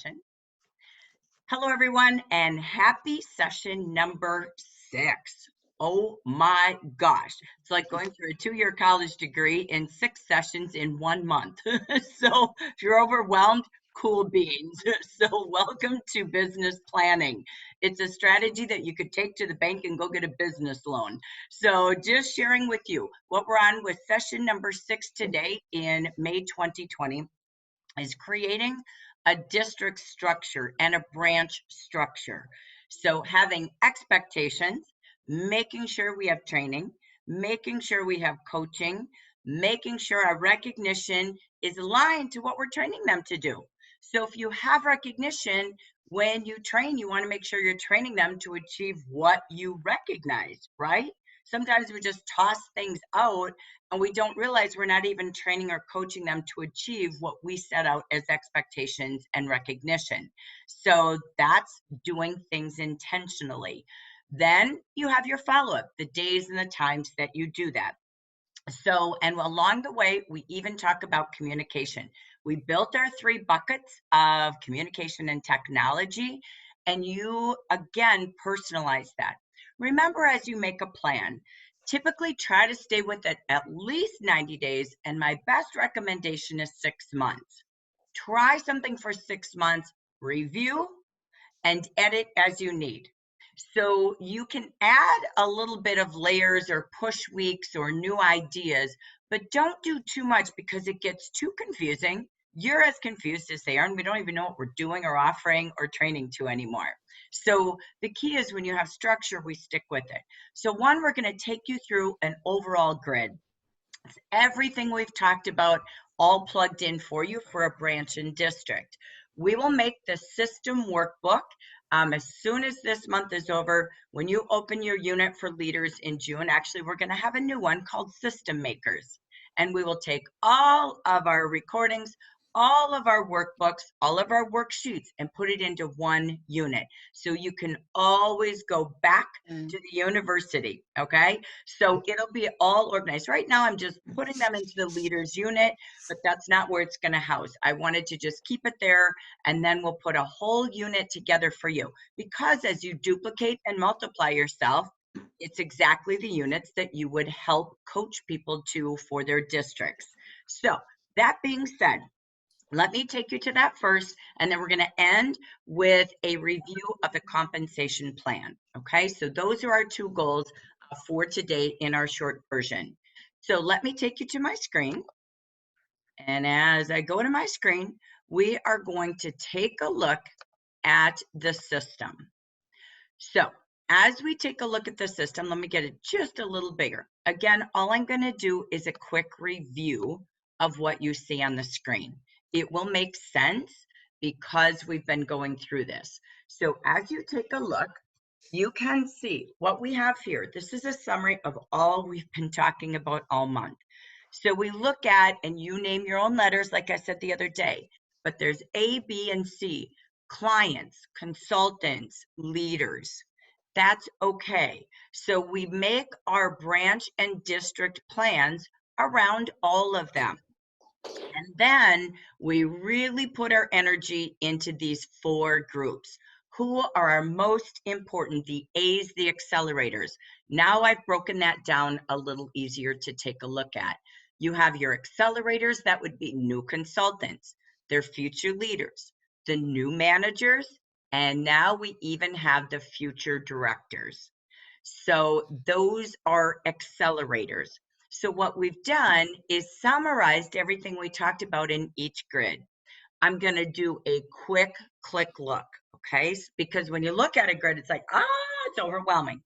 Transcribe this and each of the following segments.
session. Hello, everyone, and happy session number 6. Oh my gosh. It's like going through a 2-year college degree in 6 sessions in 1 month. So if you're overwhelmed, cool beans. So welcome to business planning. It's a strategy that you could take to the bank and go get a business loan. So just sharing with you what we're on with session number 6 today in May 2020 is creating a district structure and a branch structure. So having expectations, making sure we have training, making sure we have coaching, making sure our recognition is aligned to what we're training them to do. So if you have recognition, when you train, you want to make sure you're training them to achieve what you recognize, right? Sometimes we just toss things out and we don't realize we're not even training or coaching them to achieve what we set out as expectations and recognition. So that's doing things intentionally. Then you have your follow-up, the days and the times that you do that. So, and along the way, we even talk about communication. We built our 3 buckets of communication and technology, and you again personalize that. Remember, as you make a plan, typically try to stay with it at least 90 days, and my best recommendation is 6 months. Try something for 6 months, review, and edit as you need. So you can add a little bit of layers or push weeks or new ideas, but don't do too much because it gets too confusing. You're as confused as they are, and we don't even know what we're doing or offering or training to anymore. So the key is when you have structure, we stick with it. So one, we're going to take you through an overall grid. It's everything we've talked about all plugged in for you for a branch and district. We will make the system workbook as soon as this month is over. When you open your unit for leaders in June, actually, we're going to have a new one called System Makers. And we will take all of our recordings, all of our workbooks, all of our worksheets, and put it into one unit. So you can always go back to the university, okay? So it'll be all organized. Right now, I'm just putting them into the leaders unit, but that's not where it's going to house. I wanted to just keep it there, and then we'll put a whole unit together for you. Because as you duplicate and multiply yourself, it's exactly the units that you would help coach people to for their districts. So that being said, let me take you to that first, and then we're going to end with a review of the compensation plan. Okay, so those are our 2 goals for today in our short version. So let me take you to my screen. And as I go to my screen, we are going to take a look at the system. So as we take a look at the system, let me get it just a little bigger. Again, all I'm going to do is a quick review of what you see on the screen. It will make sense because we've been going through this. So as you take a look, you can see what we have here. This is a summary of all we've been talking about all month. So we look at, and you name your own letters, like I said the other day, but there's A, B, and C, clients, consultants, leaders. That's okay. So we make our branch and district plans around all of them. And then we really put our energy into these 4 groups. Who are our most important? The A's, the accelerators. Now I've broken that down a little easier to take a look at. You have your accelerators, that would be new consultants, their future leaders, the new managers, and now we even have the future directors. So those are accelerators. So what we've done is summarized everything we talked about in each grid. I'm going to do a quick click look, okay? Because when you look at a grid, it's like, it's overwhelming.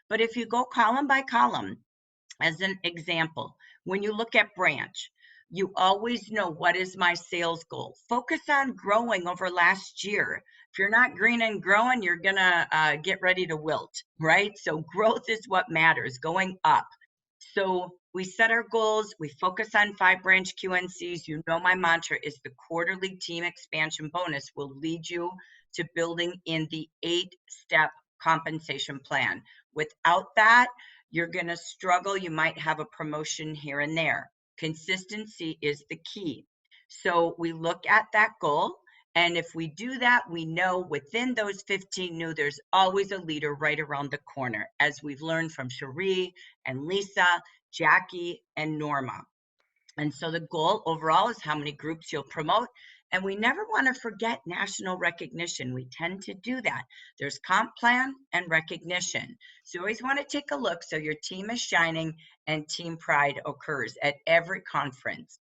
But if you go column by column, as an example, when you look at branch, you always know, what is my sales goal? Focus on growing over last year. If you're not green and growing, you're going to get ready to wilt, right? So growth is what matters, going up. So we set our goals, we focus on 5 branch QNCs. You know my mantra is the quarterly team expansion bonus will lead you to building in the 8-step compensation plan. Without that, you're going to struggle. You might have a promotion here and there. Consistency is the key. So we look at that goal, And if we do that, we know within those 15 new, there's always a leader right around the corner, as we've learned from Cherie and Lisa, Jackie, and Norma. And so the goal overall is how many groups you'll promote. And we never want to forget national recognition. We tend to do that. There's comp plan and recognition. So you always want to take a look so your team is shining and team pride occurs at every conference.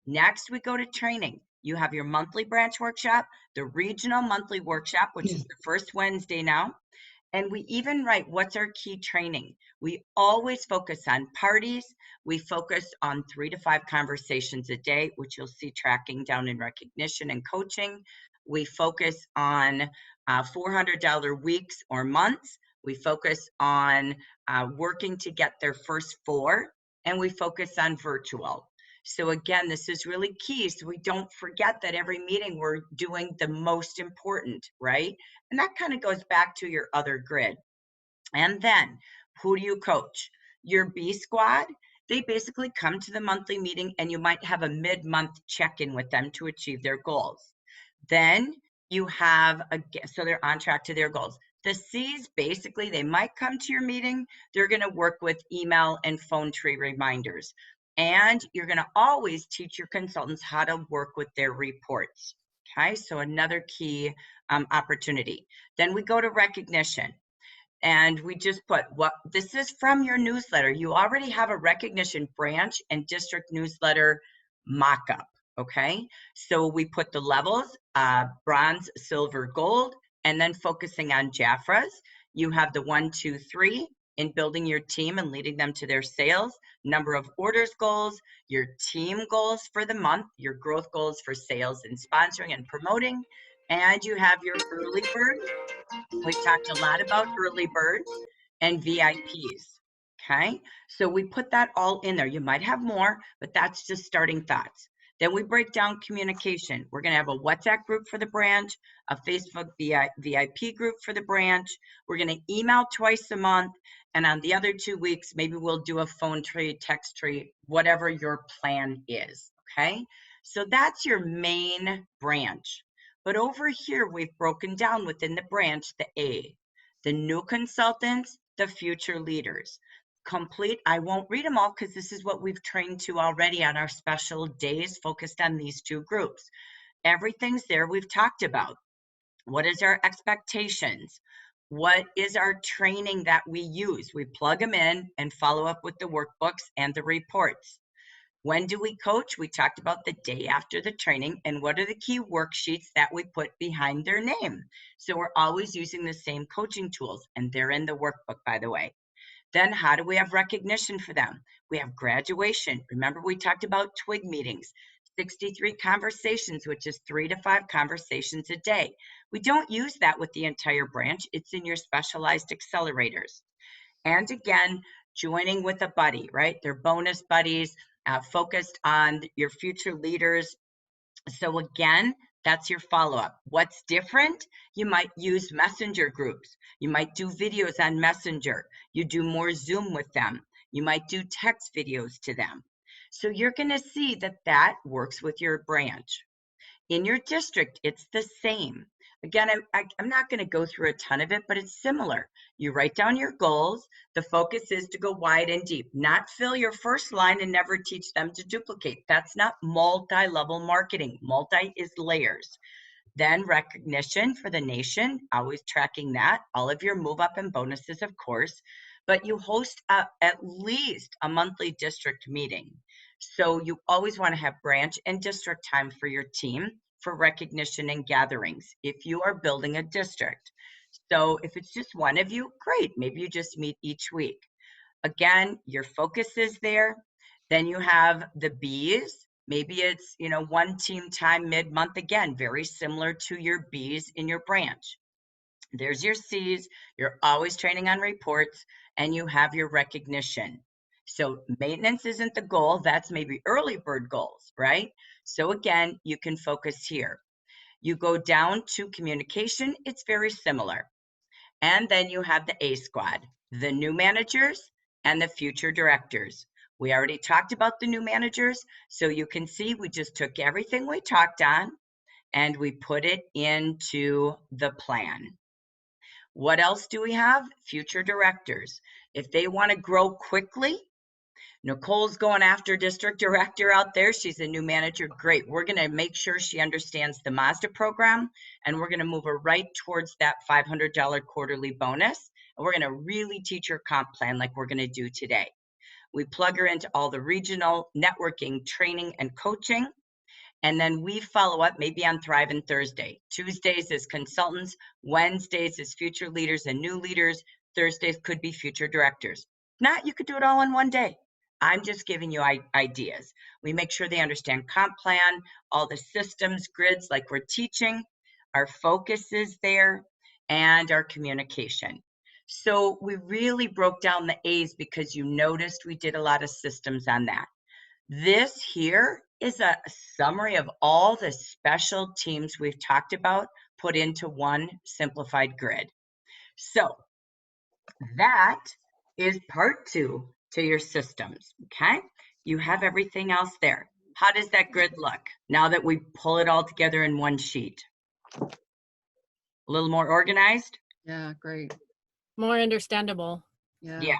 Next, we go to training. You have your monthly branch workshop, the regional monthly workshop, which is the first Wednesday now. And we even write what's our key training. We always focus on parties. We focus on 3 to 5 conversations a day, which you'll see tracking down in recognition and coaching. We focus on $400 weeks or months. We focus on working to get their first 4, and we focus on virtual. So again, this is really key, so we don't forget that every meeting we're doing the most important, right? And that kind of goes back to your other grid. And then who do you coach? Your B squad, they basically come to the monthly meeting and you might have a mid-month check-in with them to achieve their goals. Then you have so they're on track to their goals. The C's, basically, they might come to your meeting. They're going to work with email and phone tree reminders. And you're going to always teach your consultants how to work with their reports. Okay, so another key opportunity. Then we go to recognition. And we just put what this is from your newsletter. You already have a recognition branch and district newsletter mock-up. Okay, so we put the levels, bronze, silver, gold, and then focusing on Jaffras. You have the 1, 2, 3 in building your team and leading them to their sales, number of orders goals, your team goals for the month, your growth goals for sales and sponsoring and promoting, and you have your early bird. We talked a lot about early birds and VIPs. Okay, so we put that all in there. You might have more, but that's just starting thoughts. Then we break down communication. We're going to have a WhatsApp group for the branch, a Facebook VIP group for the branch. We're going to email twice a month. And on the other 2 weeks, maybe we'll do a phone tree, text tree, whatever your plan is. Okay, so that's your main branch. But over here, we've broken down within the branch the A, the new consultants, the future leaders. Complete, I won't read them all because this is what we've trained to already on our special days focused on these 2 groups. Everything's there we've talked about. What is our expectations? What is our training that we use? We plug them in and follow up with the workbooks and the reports. When do we coach? We talked about the day after the training and what are the key worksheets that we put behind their name. So we're always using the same coaching tools and they're in the workbook, by the way. Then how do we have recognition for them? We have graduation. Remember we talked about twig meetings, 63 conversations, which is 3 to 5 conversations a day. We don't use that with the entire branch. It's in your specialized accelerators. And again, joining with a buddy, right? They're bonus buddies, focused on your future leaders. So again, that's your follow-up. What's different? You might use messenger groups. You might do videos on Messenger. You do more Zoom with them. You might do text videos to them. So you're going to see that that works with your branch. In your district, it's the same. Again, I'm not going to go through a ton of it, but it's similar. You write down your goals. The focus is to go wide and deep, not fill your first line and never teach them to duplicate. That's not multi-level marketing. Multi is layers. Then recognition for the nation, always tracking that. All of your move up and bonuses, of course, but you host at least a monthly district meeting. So you always want to have branch and district time for your team for recognition and gatherings if you are building a district. So if it's just one of you, great. Maybe you just meet each week. Again, your focus is there. Then you have the B's. Maybe it's, one team time mid-month, again, very similar to your B's in your branch. There's your C's. You're always training on reports and you have your recognition. So maintenance isn't the goal. That's maybe early bird goals, right? So again, you can focus here. You go down to communication. It's very similar. And then you have the A squad, the new managers and the future directors. We already talked about the new managers. So you can see we just took everything we talked on and we put it into the plan. What else do we have? Future directors. If they want to grow quickly, Nicole's going after district director out there. She's a new manager. Great. We're going to make sure she understands the Mazda program, and we're going to move her right towards that $500 quarterly bonus. And we're going to really teach her comp plan like we're going to do today. We plug her into all the regional networking, training, and coaching. And then we follow up maybe on Thrive and Thursday. Tuesdays is consultants. Wednesdays is future leaders and new leaders. Thursdays could be future directors. Not, you could do it all in one day. I'm just giving you ideas. We make sure they understand comp plan, all the systems, grids like we're teaching, our focus is there, and our communication. So we really broke down the A's because you noticed we did a lot of systems on that. This here is a summary of all the special teams we've talked about put into one simplified grid. So that is part 2 to your systems, okay? You have everything else there. How does that grid look now that we pull it all together in one sheet? A little more organized? Yeah, great. More understandable. Yeah. Yes.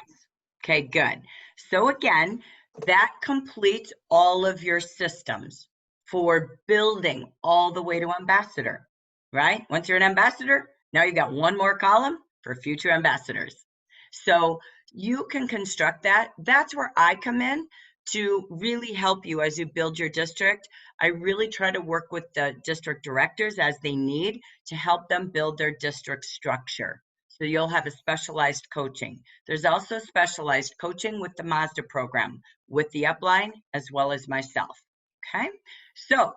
Okay, good. So again, that completes all of your systems for building all the way to ambassador, right? Once you're an ambassador, now you got one more column for future ambassadors. So you can construct that. That's where I come in to really help you as you build your district. I really try to work with the district directors as they need to help them build their district structure. So you'll have a specialized coaching. There's also specialized coaching with the Mazda program, with the upline, as well as myself, okay? So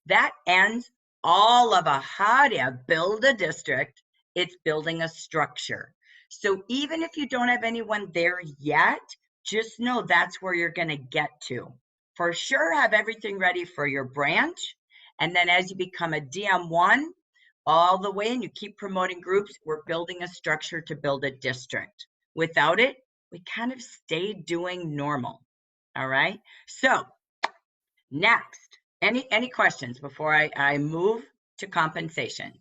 that ends all of how to build a district. It's building a structure. So even if you don't have anyone there yet, just know that's where you're gonna get to. For sure, have everything ready for your branch. And then as you become a DM1, all the way and you keep promoting groups, we're building a structure to build a district. Without it, we kind of stay doing normal. All right. So next, any questions before I move to compensation?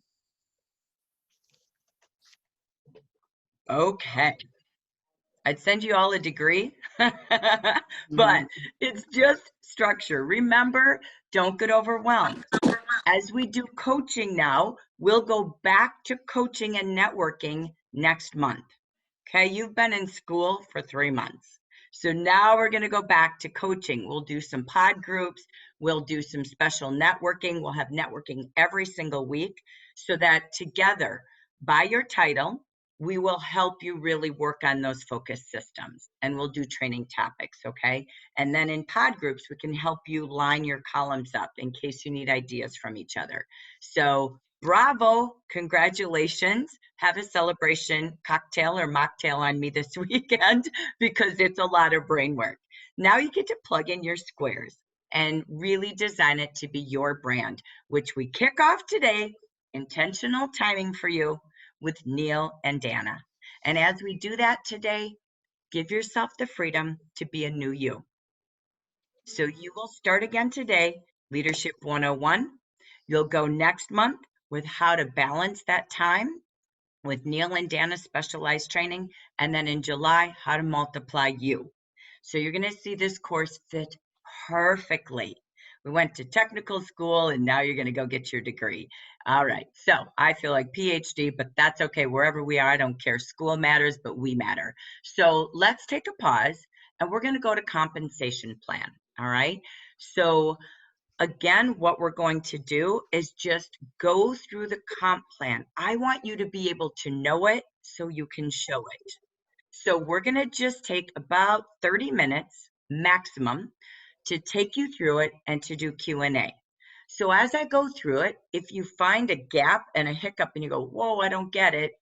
Okay. I'd send you all a degree, but it's just structure. Remember, don't get overwhelmed. As we do coaching now, we'll go back to coaching and networking next month. Okay, you've been in school for 3 months. So now we're going to go back to coaching. We'll do some pod groups. We'll do some special networking. We'll have networking every single week so that together, by your title, we will help you really work on those focus systems, and we'll do training topics, okay? And then in pod groups, we can help you line your columns up in case you need ideas from each other. So bravo, congratulations. Have a celebration cocktail or mocktail on me this weekend because it's a lot of brain work. Now you get to plug in your squares and really design it to be your brand, which we kick off today, intentional timing for you, with Neil and Dana. And as we do that today, give yourself the freedom to be a new you. So you will start again today, Leadership 101. You'll go next month with how to balance that time with Neil and Dana's specialized training. And then in July, how to multiply you. So you're going to see this course fit perfectly. We went to technical school and now you're going to go get your degree. All right. So I feel like PhD, but that's okay. Wherever we are, I don't care. School matters, but we matter. So let's take a pause and we're going to go to compensation plan. All right. So again, what we're going to do is just go through the comp plan. I want you to be able to know it so you can show it. So we're going to just take about 30 minutes maximum to take you through it and to do Q&A. So as I go through it, if you find a gap and a hiccup and you go, whoa, I don't get it,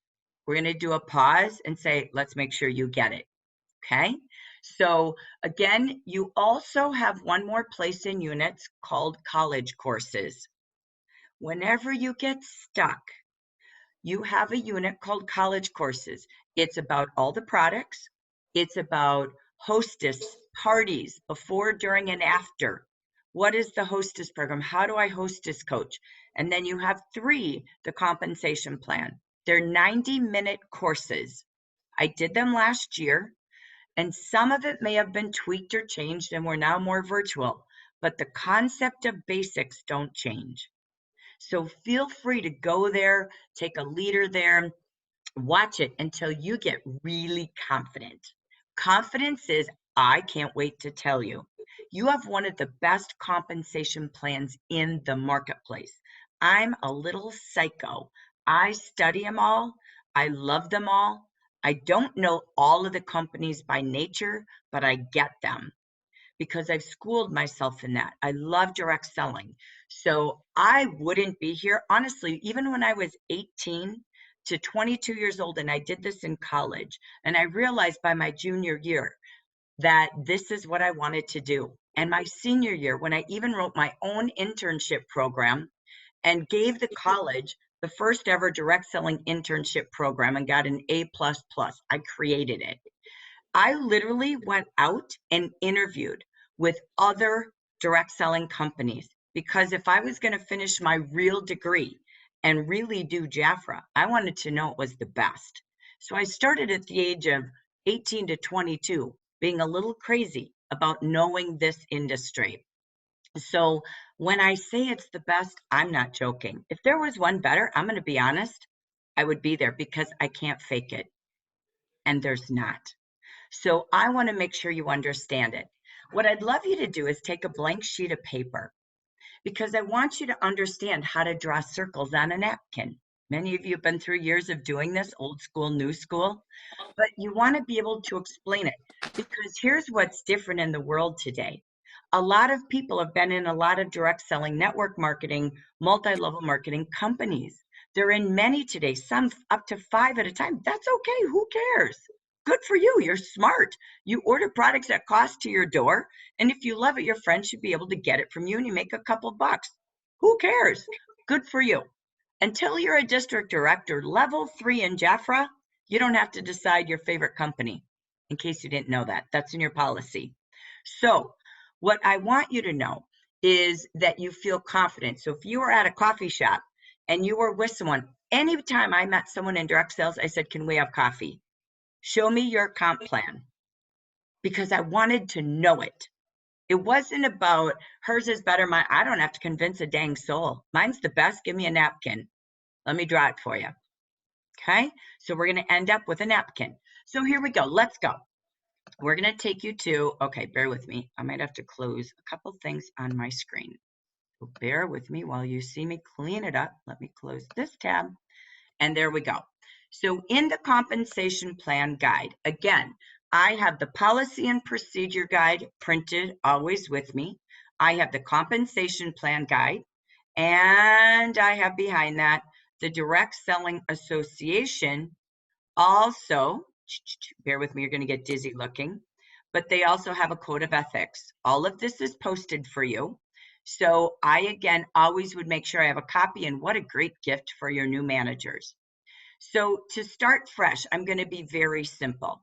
we're going to do a pause and say, let's make sure you get it. Okay. So again, you also have one more place in units called college courses. Whenever you get stuck, you have a unit called college courses. It's about all the products. It's about hostess parties before, during, and after. What is the hostess program? How do I hostess coach? And then you have 3, the compensation plan. They're 90-minute courses. I did them last year, and some of it may have been tweaked or changed, and we're now more virtual, but the concept of basics don't change. So feel free to go there, take a leader there, watch it until you get really confident. Confidence is, I can't wait to tell you. You have one of the best compensation plans in the marketplace. I'm a little psycho. I study them all. I love them all. I don't know all of the companies by nature, but I get them because I've schooled myself in that. I love direct selling. So I wouldn't be here. Honestly, even when I was 18 to 22 years old, and I did this in college, and I realized by my junior year that this is what I wanted to do. And my senior year, when I even wrote my own internship program and gave the college the first ever direct selling internship program and got an A++, I created it. I literally went out and interviewed with other direct selling companies because if I was going to finish my real degree and really do Jafra, I wanted to know it was the best. So I started at the age of 18 to 22, being a little crazy about knowing this industry. So when I say it's the best, I'm not joking. If there was one better, I'm going to be honest, I would be there because I can't fake it. And there's not. So I want to make sure you understand it. What I'd love you to do is take a blank sheet of paper because I want you to understand how to draw circles on a napkin. Many of you have been through years of doing this, old school, new school, but you want to be able to explain it because here's what's different in the world today. A lot of people have been in a lot of direct selling, network marketing, multi-level marketing companies. They're in many today, some up to 5 at a time. That's okay. Who cares? Good for you. You're smart. You order products that cost to your door. And if you love it, your friends should be able to get it from you and you make a couple bucks. Who cares? Good for you. Until you're a district director, level 3 in Jafra, you don't have to decide your favorite company, in case you didn't know that. That's in your policy. So what I want you to know is that you feel confident. So if you were at a coffee shop and you were with someone, anytime I met someone in direct sales, I said, can we have coffee? Show me your comp plan because I wanted to know it. It wasn't about hers is better. I don't have to convince a dang soul. Mine's the best. Give me a napkin. Let me draw it for you. Okay. So we're going to end up with a napkin. So here we go. Let's go. We're going to take you to, okay, bear with me. I might have to close a couple things on my screen. So bear with me while you see me clean it up. Let me close this tab. And there we go. So in the compensation plan guide, again, I have the policy and procedure guide printed always with me. I have the compensation plan guide, and I have behind that the Direct Selling Association. Also, bear with me, you're going to get dizzy looking, but they also have a code of ethics. All of this is posted for you. So I, again, always would make sure I have a copy, and what a great gift for your new managers. So to start fresh, I'm going to be very simple.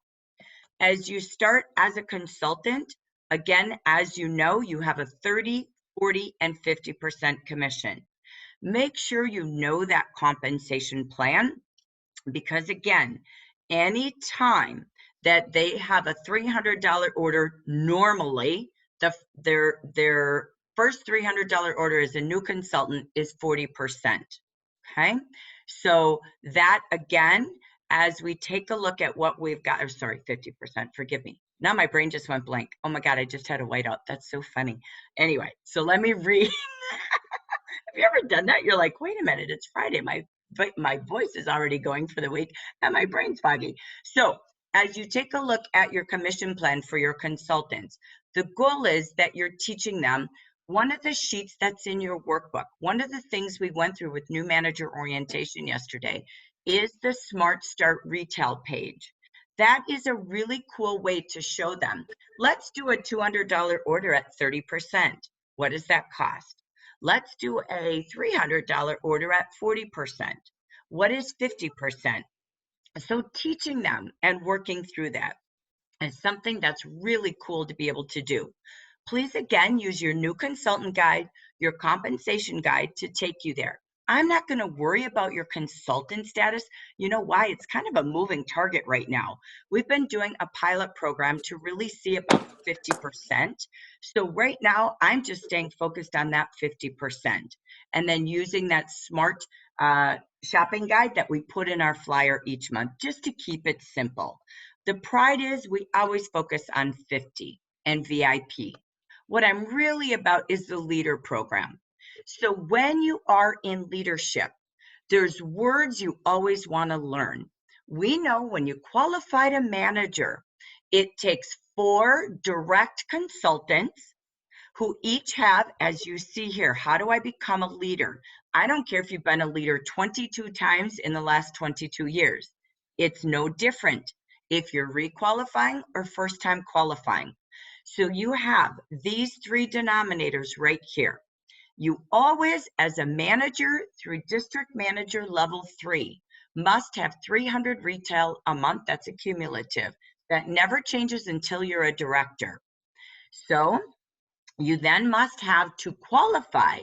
As you start as a consultant, again, as you know, you have a 30, 40, and 50% commission. Make sure you know that compensation plan because again, any time that they have a $300 order, normally their first $300 order as a new consultant is 40%. Okay, so that again, as we take a look at what we've got, or sorry, 50%, forgive me. Now my brain just went blank. Oh my God, I just had a whiteout. That's so funny. Anyway, so let me read. Have you ever done that? You're like, wait a minute, it's Friday. My voice is already going for the week and my brain's foggy. So as you take a look at your commission plan for your consultants, the goal is that you're teaching them one of the sheets that's in your workbook. One of the things we went through with new manager orientation yesterday is the Smart Start retail page. That is a really cool way to show them. Let's do a $200 order at 30%. What does that cost? Let's do a $300 order at 40%. What is 50%? So teaching them and working through that is something that's really cool to be able to do. Please, again, use your new consultant guide, your compensation guide to take you there. I'm not going to worry about your consultant status. You know why? It's kind of a moving target right now. We've been doing a pilot program to really see about the 50%. So right now, I'm just staying focused on that 50% and then using that smart shopping guide that we put in our flyer each month just to keep it simple. The pride is we always focus on 50 and VIP. What I'm really about is the leader program. So when you are in leadership, there's words you always want to learn. We know when you qualify to manager, it takes 4 direct consultants who each have, as you see here, how do I become a leader? I don't care if you've been a leader 22 times in the last 22 years. It's no different if you're requalifying or first time qualifying. So you have these 3 denominators right here. You always, as a manager through district manager level 3, must have 300 retail a month. That's a cumulative. That never changes until you're a director. So you then must have to qualify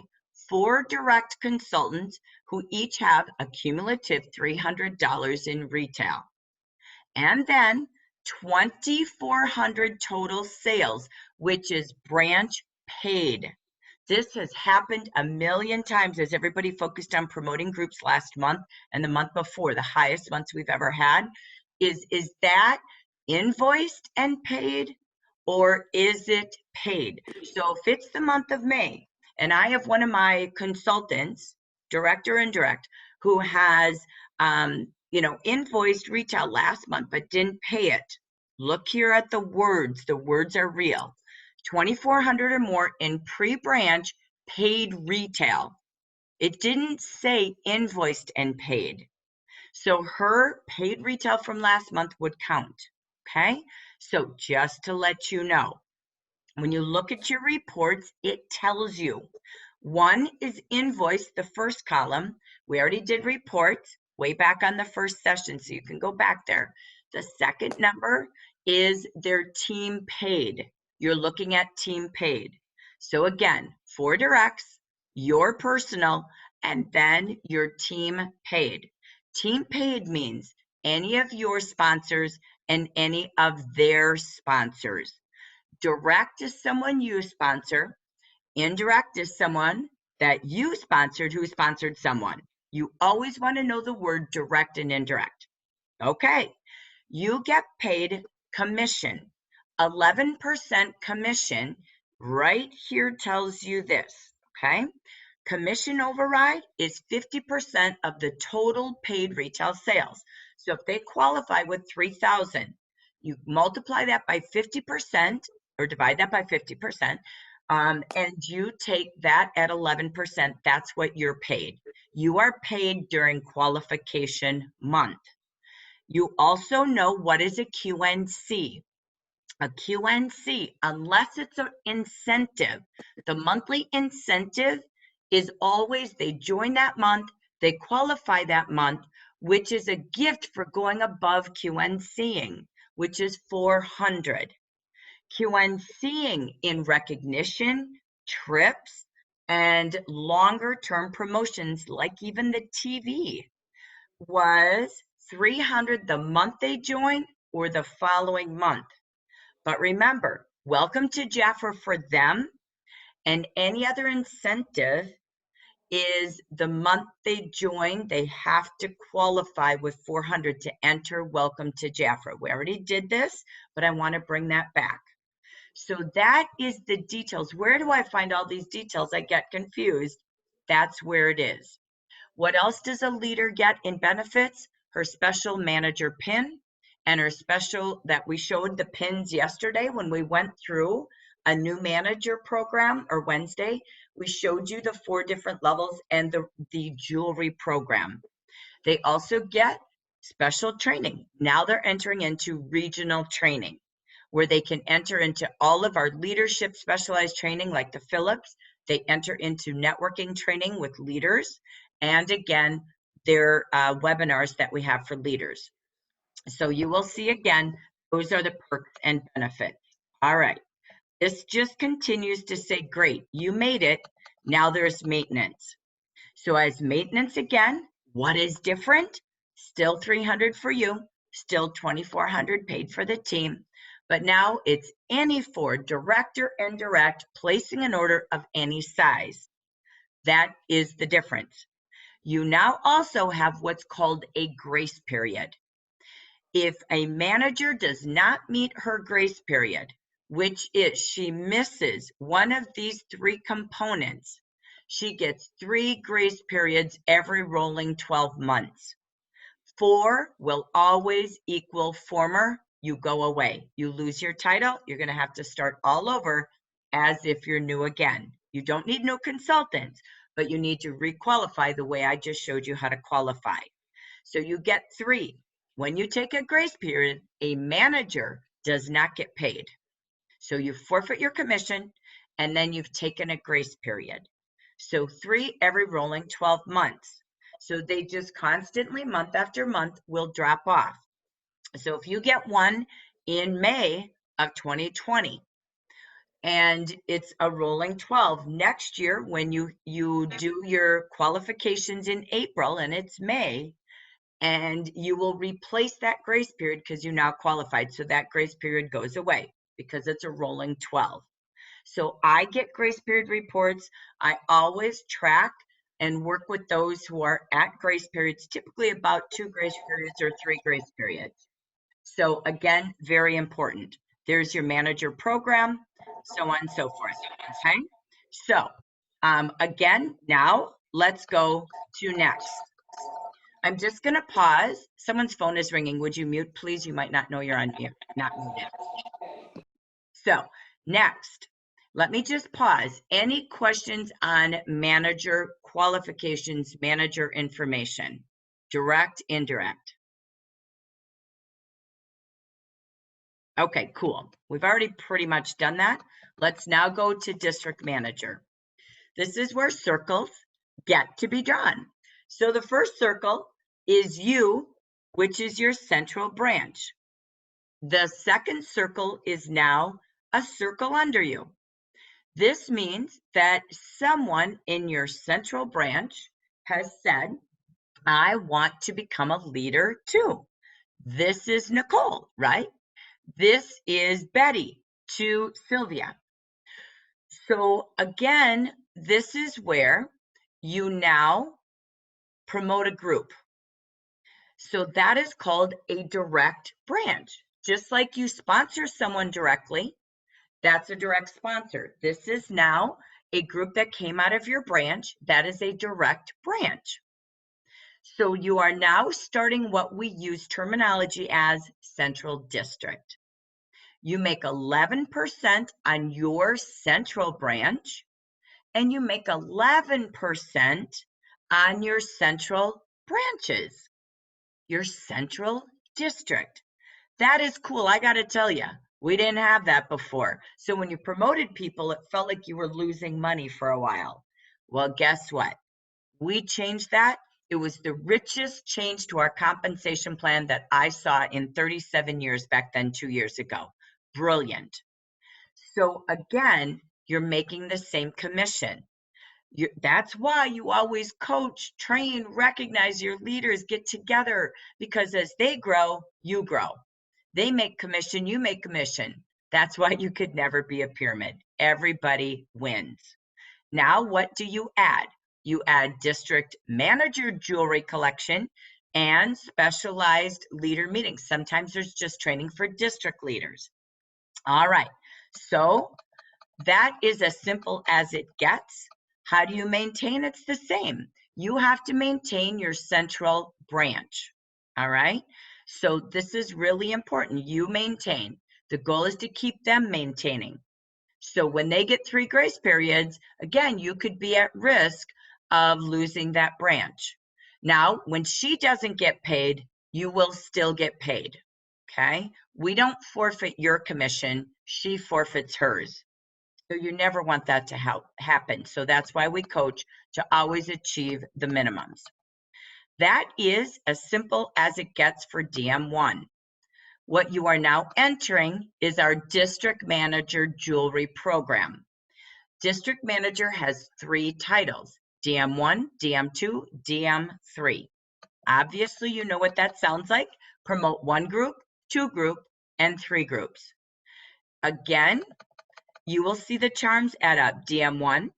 4 direct consultants who each have a cumulative $300 in retail. And then 2,400 total sales, which is branch paid. This has happened a million times as everybody focused on promoting groups last month and the month before, the highest months we've ever had. Is that invoiced and paid, or is it paid? So if it's the month of May and I have one of my consultants, direct or indirect, who has invoiced retail last month but didn't pay it, look here at the words. The words are real. 2,400 or more in pre-branch paid retail. It didn't say invoiced and paid. So her paid retail from last month would count, okay? So just to let you know, when you look at your reports, it tells you. One is invoice, the first column. We already did reports way back on the first session, so you can go back there. The second number is their team paid. You're looking at team paid. So again, 4 directs, your personal, and then your team paid. Team paid means any of your sponsors and any of their sponsors. Direct is someone you sponsor. Indirect is someone that you sponsored who sponsored someone. You always want to know the word direct and indirect. Okay, you get paid commission. 11% commission right here tells you this, okay? Commission override is 50% of the total paid retail sales. So if they qualify with 3,000, you multiply that by 50% or divide that by 50%, and you take that at 11%. That's what you're paid. You are paid during qualification month. You also know what is a QNC. A QNC, unless it's an incentive, the monthly incentive is always they join that month, they qualify that month, which is a gift for going above QNCing, which is 400. QNCing in recognition, trips, and longer term promotions like even the TV was 300 the month they join or the following month. But remember, welcome to Jaffa for them and any other incentive is the month they join, they have to qualify with 400 to enter welcome to Jaffa. We already did this, but I want to bring that back. So that is the details. Where do I find all these details? I get confused. That's where it is. What else does a leader get in benefits? Her special manager pin and her special that we showed the pins yesterday when we went through a new manager program, or Wednesday, we showed you the 4 different levels and the jewelry program. They also get special training. Now they're entering into regional training where they can enter into all of our leadership specialized training like the Phillips. They enter into networking training with leaders, and again, their webinars that we have for leaders. So you will see again, those are the perks and benefits. All right, this just continues to say, great, you made it. Now there's maintenance. So as maintenance again, what is different? Still $300 for you, still $2,400 paid for the team, but now it's any for direct or indirect placing an order of any size. That is the difference. You now also have what's called a grace period. If a manager does not meet her grace period, which is she misses one of these three components, she gets 3 grace periods every rolling 12 months. 4 will always equal former. You go away. You lose your title. You're going to have to start all over as if you're new again. You don't need new consultants, but you need to requalify the way I just showed you how to qualify. So you get 3. When you take a grace period, a manager does not get paid. So you forfeit your commission, and then you've taken a grace period. So 3 every rolling 12 months. So they just constantly, month after month, will drop off. So if you get one in May of 2020, and it's a rolling 12, next year when you do your qualifications in April and it's May, and you will replace that grace period because you now qualified. So that grace period goes away because it's a rolling 12. So I get grace period reports. I always track and work with those who are at grace periods, typically about 2 grace periods or 3 grace periods. So again, very important. There's your manager program, so on and so forth. Okay. So again, now let's go to next. I'm just going to pause. Someone's phone is ringing. Would you mute, please? You might not know you're on mute, not muted. So next, let me just pause. Any questions on manager qualifications, manager information, direct, indirect? Okay, cool. We've already pretty much done that. Let's now go to district manager. This is where circles get to be drawn. So the first circle is you, which is your central branch. The second circle is now a circle under you. This means that someone in your central branch has said, I want to become a leader too. This is Nicole, right? This is Betty to Sylvia. So again, this is where you now promote a group. So that is called a direct branch. Just like you sponsor someone directly, that's a direct sponsor. This is now a group that came out of your branch. That is a direct branch. So you are now starting what we use terminology as central district. You make 11% on your central branch, and you make 11% on your central branches, your central district. That is cool. I got to tell you, we didn't have that before. So when you promoted people, it felt like you were losing money for a while. Well, guess what? We changed that. It was the richest change to our compensation plan that I saw in 37 years back then, 2 years ago. Brilliant. So again, you're making the same commission. That's why you always coach, train, recognize your leaders, get together, because as they grow, you grow. They make commission, you make commission. That's why you could never be a pyramid. Everybody wins. Now, what do you add? You add district manager jewelry collection and specialized leader meetings. Sometimes there's just training for district leaders. All right, so that is as simple as it gets. How do you maintain? It's the same. You have to maintain your central branch. All right. So this is really important. You maintain. The goal is to keep them maintaining. So when they get 3 grace periods, again, you could be at risk of losing that branch. Now, when she doesn't get paid, you will still get paid. Okay. We don't forfeit your commission. She forfeits hers. So you never want that to happen. So that's why we coach to always achieve the minimums. That is as simple as it gets for DM1. What you are now entering is our district manager jewelry program. District manager has 3 titles: DM1, DM2, DM3. Obviously, you know what that sounds like. Promote 1 group, 2 group, and 3 groups. Again, you will see the charms add up. DM1,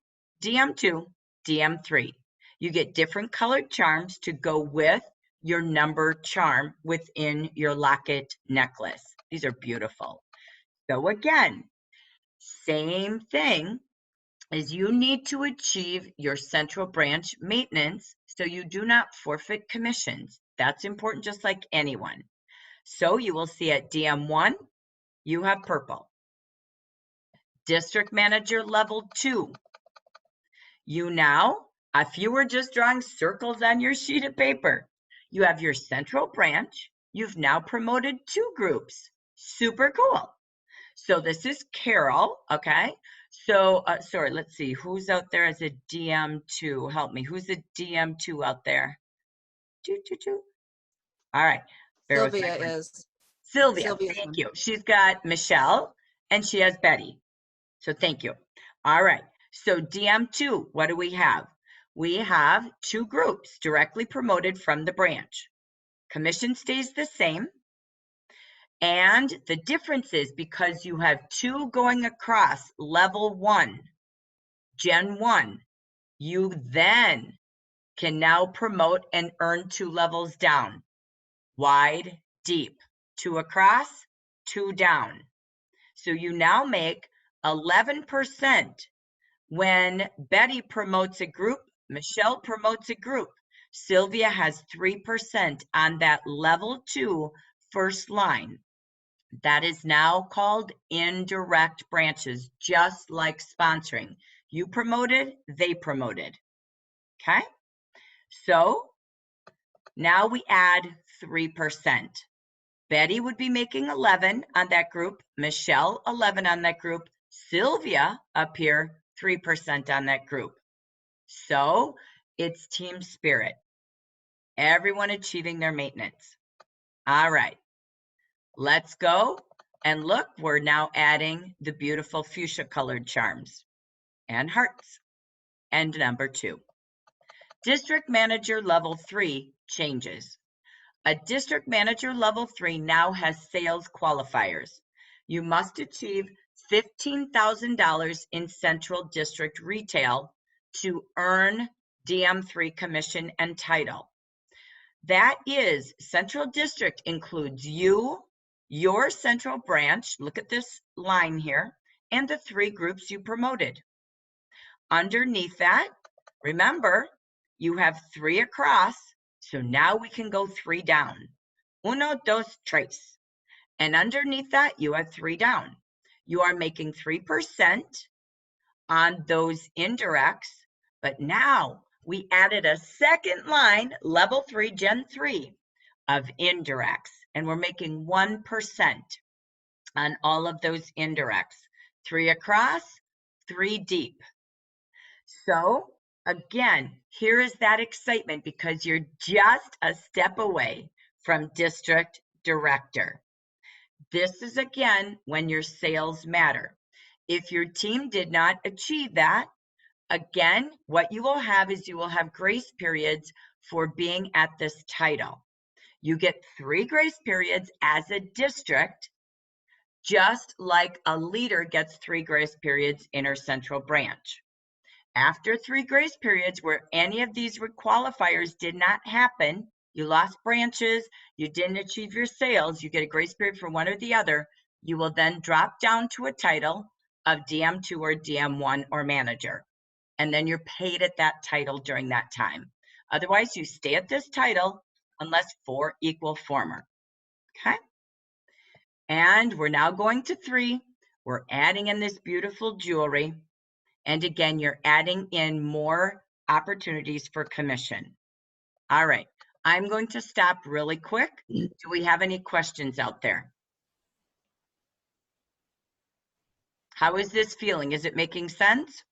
DM2, DM3. You get different colored charms to go with your number charm within your locket necklace. These are beautiful. So again, same thing is you need to achieve your central branch maintenance so you do not forfeit commissions. That's important just like anyone. So you will see at DM1, you have purple. District Manager Level 2. You now, if you were just drawing circles on your sheet of paper, you have your central branch. You've now promoted 2 groups. Super cool. So this is Carol, okay? So, sorry, let's see. Who's out there as a DM2? Help me. Who's a DM2 out there? All right. Bear with Sylvia my friend. is. Sylvia, Sylvia's thank one. you. She's got Michelle and she has Betty. So thank you. All right. So DM2, what do we have? We have 2 groups directly promoted from the branch. Commission stays the same. And the difference is because you have 2 going across level 1, Gen 1, you then can now promote and earn 2 levels down. Wide, deep. 2 across, 2 down. So you now make 11% when Betty promotes a group, Michelle promotes a group. Sylvia has 3% on that level 2 first line. That is now called indirect branches, just like sponsoring. You promoted, they promoted. Okay? So now we add 3%. Betty would be making 11 on that group, Michelle 11 on that group, Sylvia up here 3% on that group. So it's team spirit. Everyone achieving their maintenance. All right, let's go and look, we're now adding the beautiful fuchsia colored charms and hearts. And number 2, District Manager Level 3 changes. A District Manager Level 3 now has sales qualifiers. You must achieve $15,000 in Central District Retail to earn DM3 commission and title. That is, Central District includes you, your central branch, look at this line here, and the 3 groups you promoted. Underneath that, remember, you have 3 across, so now we can go 3 down. 1, 2, 3. And underneath that, you have 3 down. You are making 3% on those indirects, but now we added a second line, level 3, Gen 3 of indirects, and we're making 1% on all of those indirects. 3 across, 3 deep. So again, here is that excitement because you're just a step away from district director. This is again when your sales matter. If your team did not achieve that, again, what you will have is you will have grace periods for being at this title. You get 3 grace periods as a district, just like a leader gets 3 grace periods in her central branch. After 3 grace periods where any of these qualifiers did not happen, you lost branches, you didn't achieve your sales, you get a grace period for one or the other, you will then drop down to a title of DM2 or DM1 or manager. And then you're paid at that title during that time. Otherwise, you stay at this title unless for equal former. Okay? And we're now going to 3. We're adding in this beautiful jewelry. And again, you're adding in more opportunities for commission. All right, I'm going to stop really quick. Do we have any questions out there? How is this feeling? Is it making sense?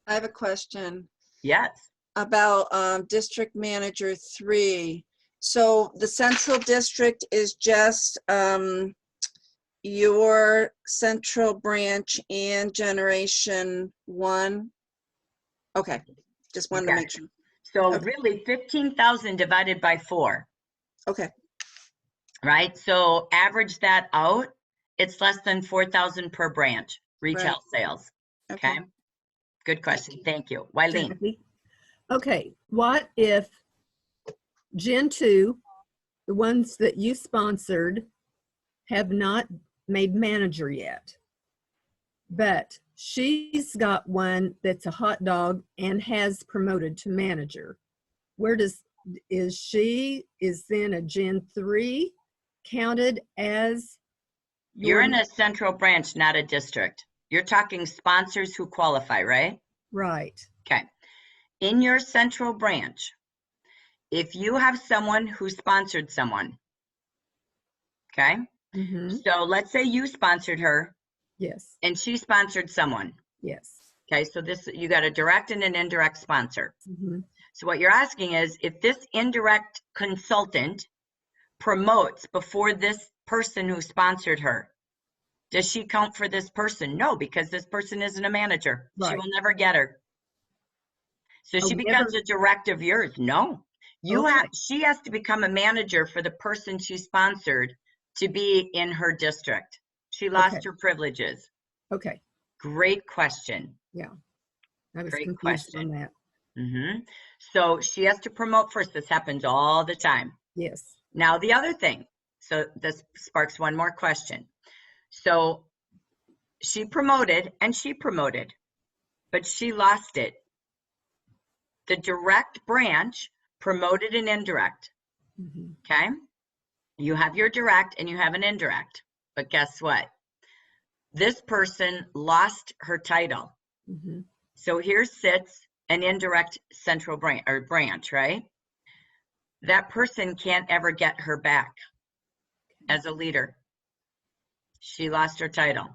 I have a question Yes. about District Manager 3. So the Central District is just your central branch and generation one. Okay, just wanted to Okay. make sure. So Okay. really 15,000 divided by 4, Okay, right? So average that out, it's less than 4,000 per branch, retail sales. Okay. okay. Good question. Thank you. Wileen. Jackie. Okay, what if Gen 2, the ones that you sponsored, have not made manager yet, but she's got one that's a hot dog and has promoted to manager? Where is then a Gen 3 counted as You're your, in a central branch, not a district. You're talking sponsors who qualify, right? right? Okay. In your central branch, if you have someone who sponsored someone, okay? Mm-hmm. So let's say you sponsored her Yes, and she sponsored someone. yes. Okay, so this, you got a direct and an indirect sponsor. Mm-hmm. So what you're asking is, if this indirect consultant promotes before this person who sponsored her, does she count for this person? No, because this person isn't a manager. She Right. will never get her. So Oh, she never. becomes a direct of yours. No, Okay. she has to become a manager for the person she sponsored to be in her district. She lost Okay. her privileges. Okay. Great question. Yeah. I was Great confused on question. that. So she has to promote first. This happens all the time. Yes. Now, the other thing, so this sparks one more question. So she promoted and she promoted, but she lost it. The direct branch promoted an indirect. Mm-hmm. Okay. You have your direct and you have an indirect. But guess what? This person lost her title. Mm-hmm. So here sits an indirect central branch, right? That person can't ever get her back as a leader. She lost her title.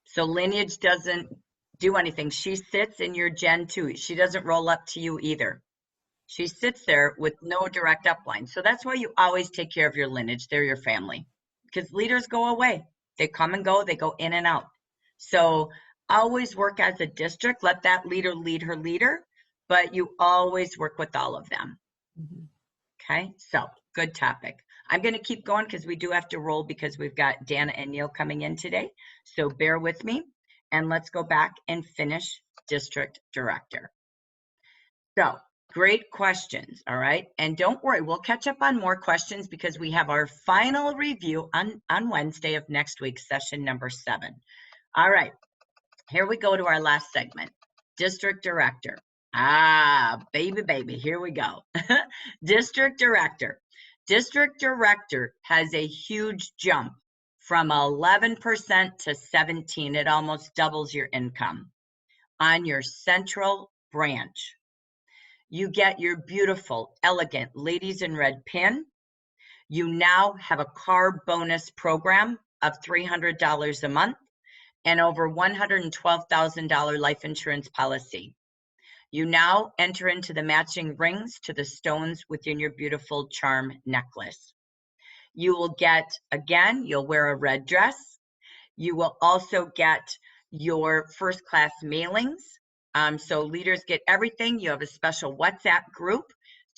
So lineage doesn't do anything. She sits in your Gen 2. She doesn't roll up to you either. She sits there with no direct upline. So that's why you always take care of your lineage. They're your family. Because leaders go away. They come and go. They go in and out. So always work as a district. Let that leader lead her leader. But you always work with all of them. Mm-hmm. Okay, so good topic. I'm going to keep going because we do have to roll because we've got Dana and Neil coming in today. So bear with me and let's go back and finish district director. So great questions. All right. And don't worry, we'll catch up on more questions because we have our final review on Wednesday of next week, session number 7. All right. Here we go to our last segment, district director. Baby, here we go. District director. District director has a huge jump from 11% to 17. It almost doubles your income on your central branch. You get your beautiful, elegant ladies in red pin. You now have a car bonus program of $300 a month and over $112,000 life insurance policy. You now enter into the matching rings to the stones within your beautiful charm necklace. You will get, again, you'll wear a red dress. You will also get your first class mailings. So leaders get everything. You have a special WhatsApp group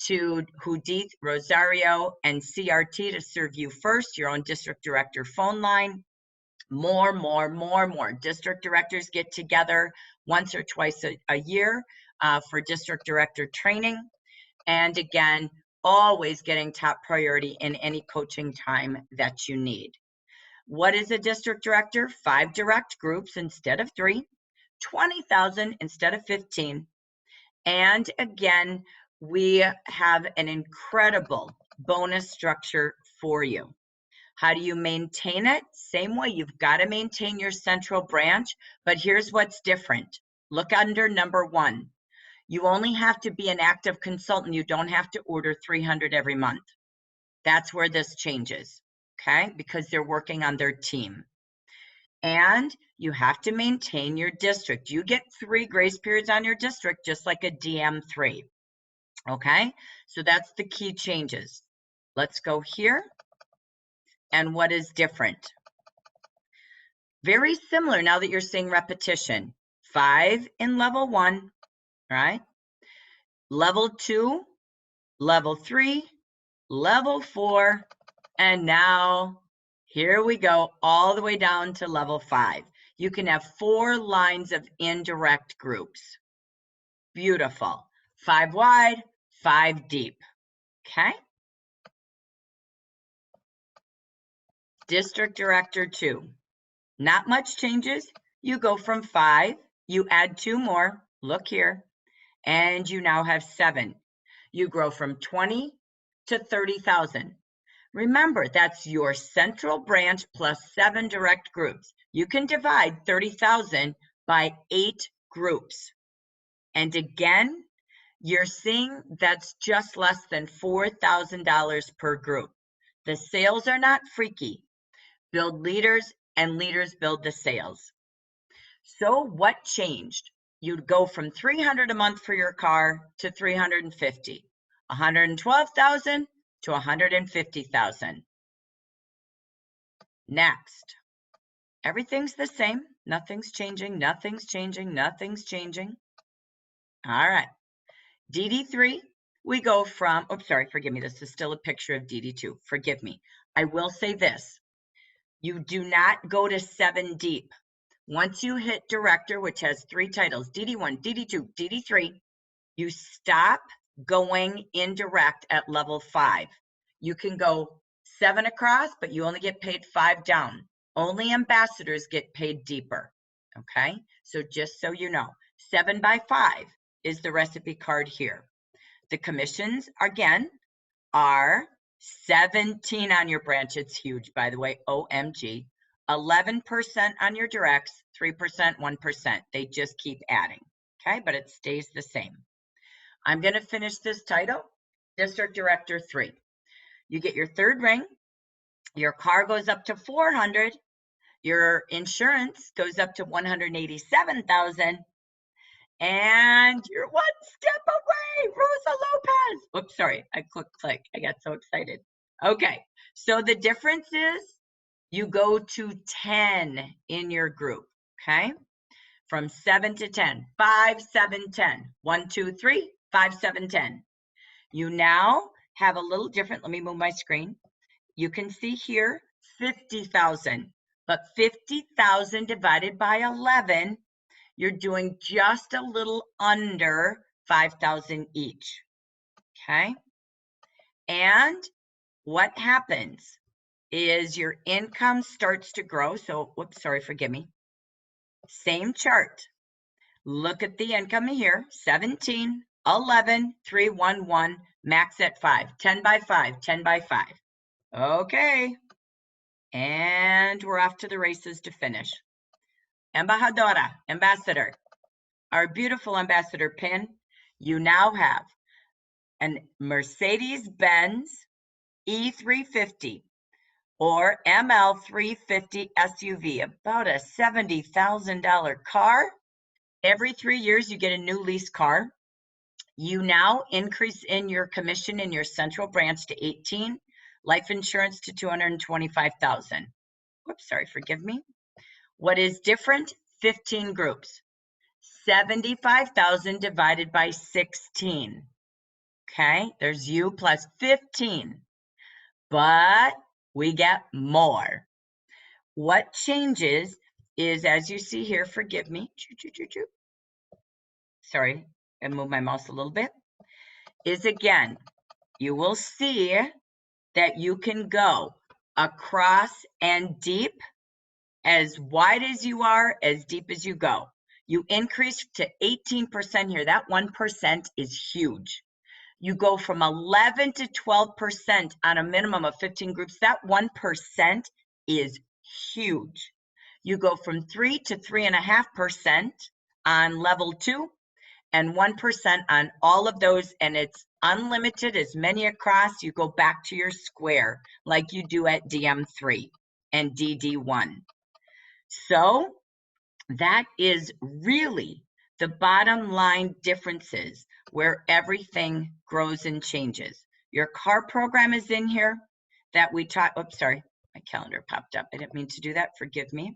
to Judith, Rosario, and CRT to serve you first, your own district director phone line. More. District directors get together once or twice a year for district director training. And again, always getting top priority in any coaching time that you need. What is a district director? 5 direct groups instead of 3, 20,000 instead of 15. And again, we have an incredible bonus structure for you. How do you maintain it? Same way, you've got to maintain your central branch, but here's what's different. Look under number 1. You only have to be an active consultant. You don't have to order 300 every month. That's where this changes, okay? Because they're working on their team. And you have to maintain your district. You get 3 grace periods on your district, just like a DM3, okay? So that's the key changes. Let's go here. And what is different? Very similar now that you're seeing repetition. 5 in level 1, right? Level 2, level 3, level 4, and now here we go all the way down to level 5. You can have 4 lines of indirect groups. Beautiful. 5 wide, 5 deep. Okay? District Director 2. Not much changes. You go from 5, you add 2 more, look here, and you now have 7. You grow from 20 to 30,000. Remember, that's your central branch plus 7 direct groups. You can divide 30,000 by 8 groups. And again, you're seeing that's just less than $4,000 per group. The sales are not freaky. Build leaders and leaders build the sales. So what changed? You'd go from 300 a month for your car to 350, 112,000 to 150,000. Next, everything's the same. Nothing's changing, nothing's changing, nothing's changing. All right. DD3, we go from, oops, sorry, forgive me. This is still a picture of DD2. Forgive me. I will say this. You do not go to 7 deep. Once you hit director, which has 3 titles, DD1, DD2, DD3, you stop going indirect at level 5. You can go 7 across, but you only get paid 5 down. Only ambassadors get paid deeper, okay? So just so you know, 7 by 5 is the recipe card here. The commissions, again, are 17 on your branch. It's huge, by the way, OMG. 11% on your directs, 3%, 1%. They just keep adding, okay? But it stays the same. I'm going to finish this title, District Director 3. You get your 3rd ring. Your car goes up to 400. Your insurance goes up to 187,000. And you're 1 step away, Rosa Lopez. Oops, sorry, I click. I got so excited. Okay, so the difference is you go to 10 in your group, okay? From 7 to 10, 5, 7, 10. 1, 2, 3, 5, 7, 10. You now have a little different, let me move my screen. You can see here 50,000, but 50,000 divided by 11, you're doing just a little under 5,000 each, okay? And what happens is your income starts to grow. So, whoops, sorry, forgive me. Same chart. Look at the income here, 17, 11, 3, 1, 1, max at 5, 10 by 5, 10 by 5. Okay, and we're off to the races to finish. Embajadora, ambassador. Our beautiful ambassador pin, you now have a Mercedes-Benz E350 or ML350 SUV, about a $70,000 car. Every 3 years, you get a new lease car. You now increase in your commission in your central branch to 18, life insurance to 225,000. Whoops, sorry, forgive me. What is different? 15 groups. 75,000 divided by 16. Okay, there's you plus 15. But we get more. What changes is, as you see here, forgive me. Sorry, I move my mouse a little bit. Is again, you will see that you can go across and deep, as wide as you are, as deep as you go. You increase to 18% here. That 1% is huge. You go from 11 to 12% on a minimum of 15 groups. That 1% is huge. You go from 3 to 3.5% on level 2 and 1% on all of those, and it's unlimited, as many across. You go back to your square like you do at DM3 and DD1. So that is really the bottom line differences where everything grows and changes. Your car program is in here that we taught. Oops, sorry, my calendar popped up. I didn't mean to do that. Forgive me.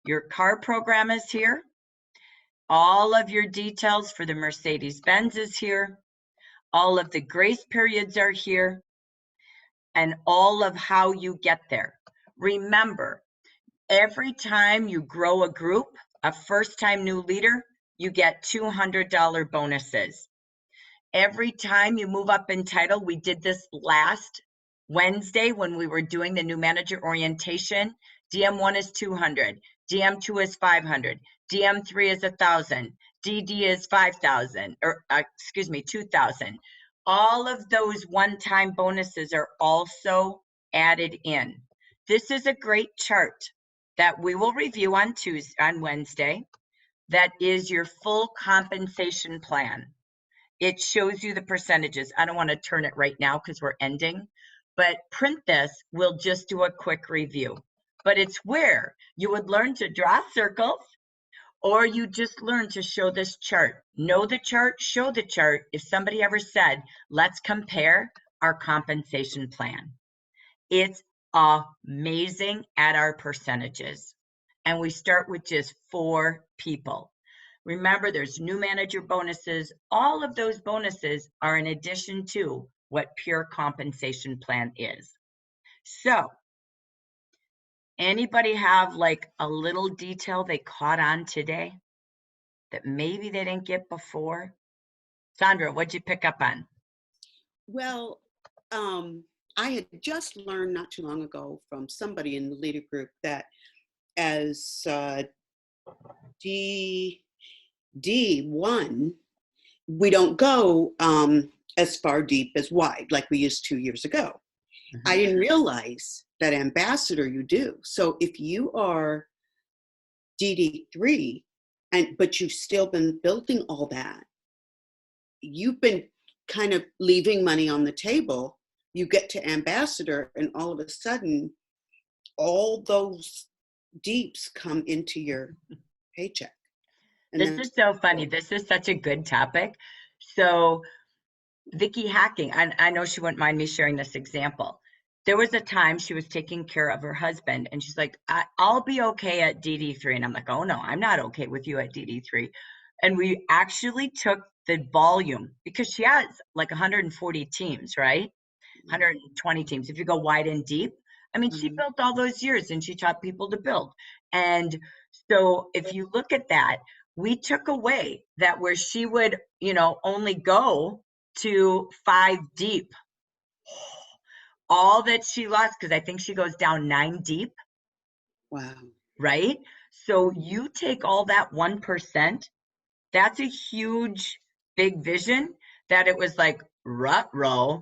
Your car program is here. All of your details for the Mercedes-Benz is here. All of the grace periods are here. And all of how you get there. Remember, every time you grow a group, a first-time new leader, you get $200 bonuses. Every time you move up in title, we did this last Wednesday when we were doing the new manager orientation. DM1 is 200, DM2 is 500, DM3 is 1,000, DD is 5,000, or excuse me, 2,000. All of those one-time bonuses are also added in. This is a great chart that we will review on Wednesday. That is your full compensation plan. It shows you the percentages. I don't want to turn it right now because we're ending, but print this. We'll just do a quick review. But it's where you would learn to draw circles, or you just learn to show this chart. Know the chart, show the chart. If somebody ever said, let's compare our compensation plan. It's amazing at our percentages. And we start with just 4 people. Remember, there's new manager bonuses. All of those bonuses are in addition to what pure compensation plan is. So, anybody have like a little detail they caught on today that maybe they didn't get before? Sandra, what'd you pick up on? Well, I had just learned not too long ago from somebody in the leader group that as D1, we don't go as far deep as wide like we used 2 years ago. Mm-hmm. I didn't realize that ambassador you do. So if you are DD3, but you've still been building all that, you've been kind of leaving money on the table. You get to ambassador and all of a sudden, all those deeps come into your paycheck. And This is so funny. This is such a good topic. So Vicki Hacking, I know she wouldn't mind me sharing this example. There was a time she was taking care of her husband and she's like, I'll be okay at DD3. And I'm like, oh no, I'm not okay with you at DD3. And we actually took the volume because she has like 140 teams, right? 120 teams. If you go wide and deep, I mean, she built all those years and she taught people to build. And so if you look at that, we took away that where she would, only go to 5 deep. All that she lost, because I think she goes down 9 deep. wow. Right? So you take all that 1%, that's a huge, big vision that it was like, rut-row.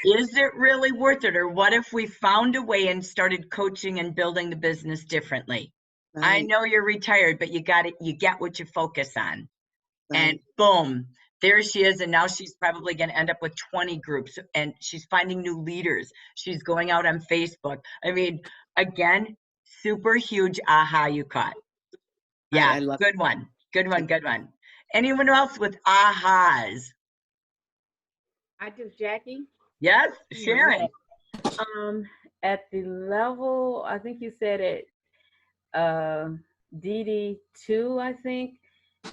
Is it really worth it? Or what if we found a way and started coaching and building the business differently? Right. I know you're retired, but you get what you focus on. Right. And boom, there she is. And now she's probably going to end up with 20 groups and she's finding new leaders. She's going out on Facebook. I mean, again, super huge aha you caught. Yeah, I love good one. Good one. Good one. Anyone else with ahas? I do, Jackie. Yes, Sharon. At the level, I think you said it, DD2, I think,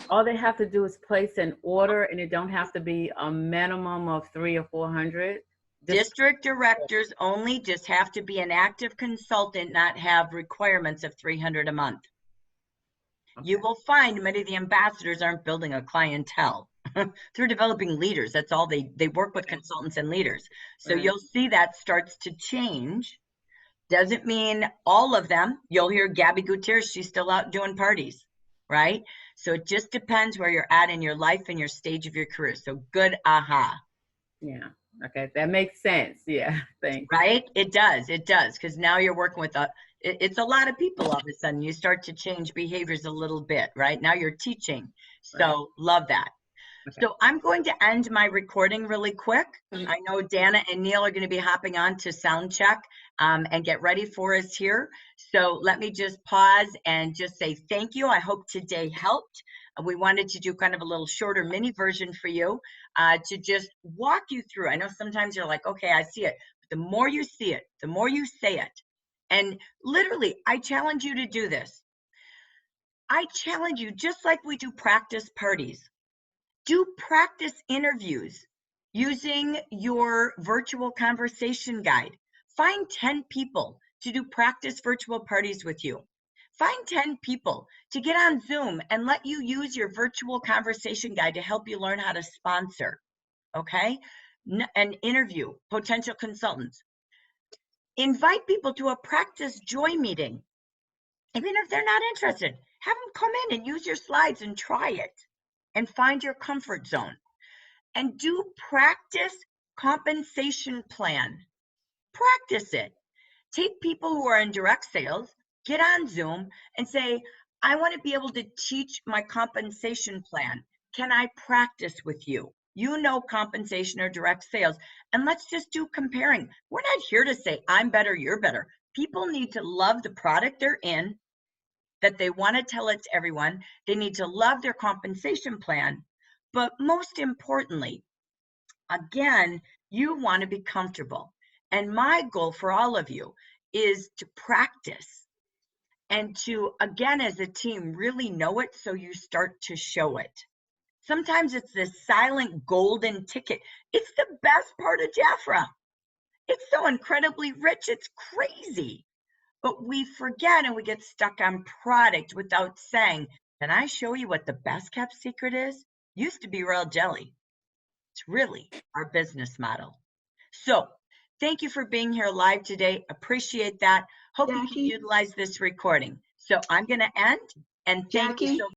all they have to do is place an order and it don't have to be a minimum of 300 or 400. District directors only just have to be an active consultant, not have requirements of 300 a month. Okay. You will find many of the ambassadors aren't building a clientele. They're developing leaders. That's all they work with consultants and leaders. So right. You'll see that starts to change. Doesn't mean all of them. You'll hear Gabby Gutierrez, she's still out doing parties, right? So it just depends where you're at in your life and your stage of your career. So good aha. Yeah. Okay. That makes sense. Yeah. Thanks. Right? It does. It does. Because now you're working with it's a lot of people all of a sudden. You start to change behaviors a little bit, right? Now you're teaching. So right. Love that. Okay. So I'm going to end my recording really quick. I know Dana and Neil are going to be hopping on to sound check and get ready for us here. So let me just pause and just say thank you. I hope today helped. We wanted to do kind of a little shorter mini version for you to just walk you through. I know sometimes you're like, okay, I see it. But the more you see it, the more you say it. And literally, I challenge you to do this. I challenge you, just like we do practice parties, do practice interviews using your virtual conversation guide. Find 10 people to do practice virtual parties with you. Find 10 people to get on Zoom and let you use your virtual conversation guide to help you learn how to sponsor, okay? And interview potential consultants. Invite people to a practice joy meeting. Even if they're not interested, have them come in and use your slides and try it and find your comfort zone. And do practice compensation plan. Practice it. Take people who are in direct sales, get on Zoom and say, I want to be able to teach my compensation plan. Can I practice with you? You know compensation or direct sales, and let's just do comparing. We're not here to say, I'm better, you're better. People need to love the product they're in, that they want to tell it to everyone. They need to love their compensation plan. But most importantly, again, you want to be comfortable. And my goal for all of you is to practice and to, again, as a team, really know it so you start to show it. Sometimes it's this silent golden ticket. It's the best part of Jafra. It's so incredibly rich, it's crazy. But we forget and we get stuck on product without saying, can I show you what the best kept secret is? Used to be royal jelly. It's really our business model. So thank you for being here live today. Appreciate that. Hope you can Jackie? utilize this recording. So I'm going to end and thank you Jackie? so